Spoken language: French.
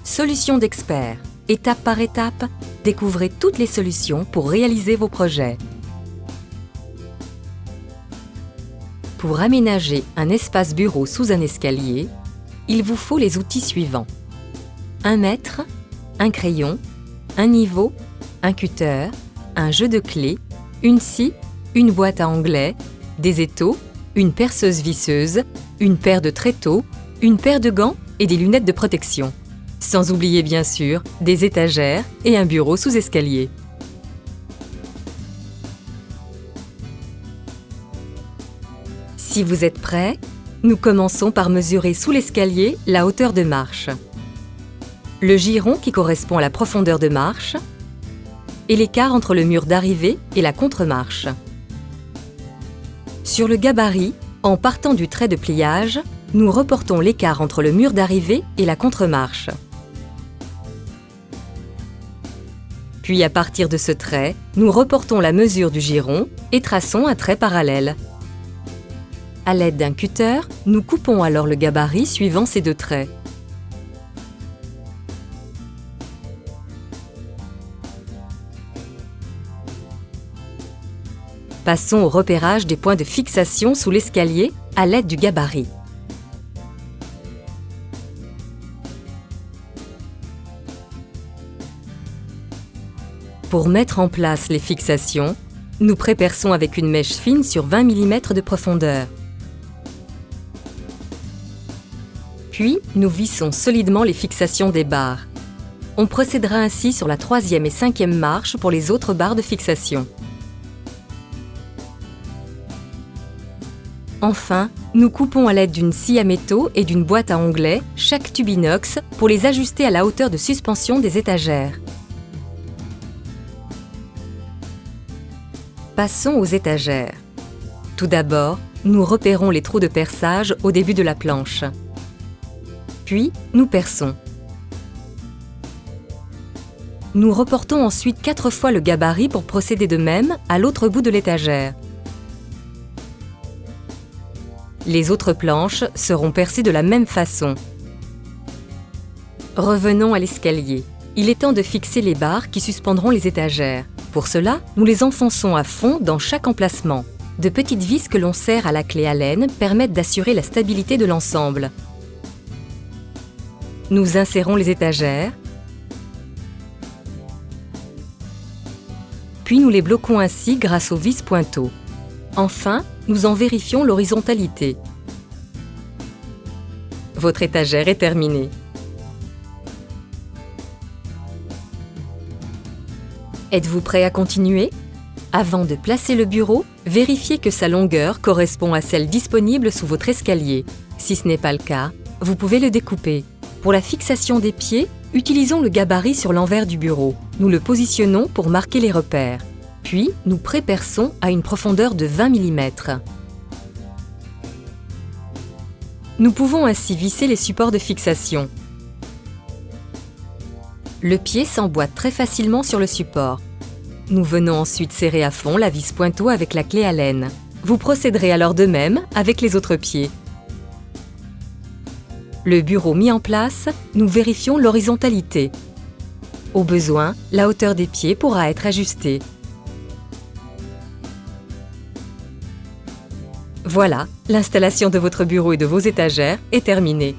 Solutions d'experts. Étape par étape, découvrez toutes les solutions pour réaliser vos projets. Pour aménager un espace bureau sous un escalier, il vous faut les outils suivants. Un mètre, un crayon, un niveau, un cutter, un jeu de clés, une scie, une boîte à onglets, des étaux, une perceuse visseuse, une paire de tréteaux, une paire de gants et des lunettes de protection. Sans oublier bien sûr des étagères et un bureau sous escalier. Si vous êtes prêts, nous commençons par mesurer sous l'escalier la hauteur de marche, le giron qui correspond à la profondeur de marche et l'écart entre le mur d'arrivée et la contre-marche. Sur le gabarit, en partant du trait de pliage, nous reportons l'écart entre le mur d'arrivée et la contre-marche. Puis à partir de ce trait, nous reportons la mesure du giron et traçons un trait parallèle. À l'aide d'un cutter, nous coupons alors le gabarit suivant ces deux traits. Passons au repérage des points de fixation sous l'escalier à l'aide du gabarit. Pour mettre en place les fixations, nous préperçons avec une mèche fine sur 20 mm de profondeur. Puis, nous vissons solidement les fixations des barres. On procédera ainsi sur la 3e et 5e marche pour les autres barres de fixation. Enfin, nous coupons à l'aide d'une scie à métaux et d'une boîte à onglets chaque tube inox pour les ajuster à la hauteur de suspension des étagères. Passons aux étagères. Tout d'abord, nous repérons les trous de perçage au début de la planche. Puis, nous perçons. Nous reportons ensuite 4 fois le gabarit pour procéder de même à l'autre bout de l'étagère. Les autres planches seront percées de la même façon. Revenons à l'escalier. Il est temps de fixer les barres qui suspendront les étagères. Pour cela, nous les enfonçons à fond dans chaque emplacement. De petites vis que l'on serre à la clé Allen permettent d'assurer la stabilité de l'ensemble. Nous insérons les étagères, puis nous les bloquons ainsi grâce aux vis pointeaux. Enfin, nous en vérifions l'horizontalité. Votre étagère est terminée. Êtes-vous prêt à continuer? Avant de placer le bureau, vérifiez que sa longueur correspond à celle disponible sous votre escalier. Si ce n'est pas le cas, vous pouvez le découper. Pour la fixation des pieds, utilisons le gabarit sur l'envers du bureau. Nous le positionnons pour marquer les repères. Puis, nous préperçons à une profondeur de 20 mm. Nous pouvons ainsi visser les supports de fixation. Le pied s'emboîte très facilement sur le support. Nous venons ensuite serrer à fond la vis pointeau avec la clé Allen. Vous procéderez alors de même avec les autres pieds. Le bureau mis en place, nous vérifions l'horizontalité. Au besoin, la hauteur des pieds pourra être ajustée. Voilà, l'installation de votre bureau et de vos étagères est terminée.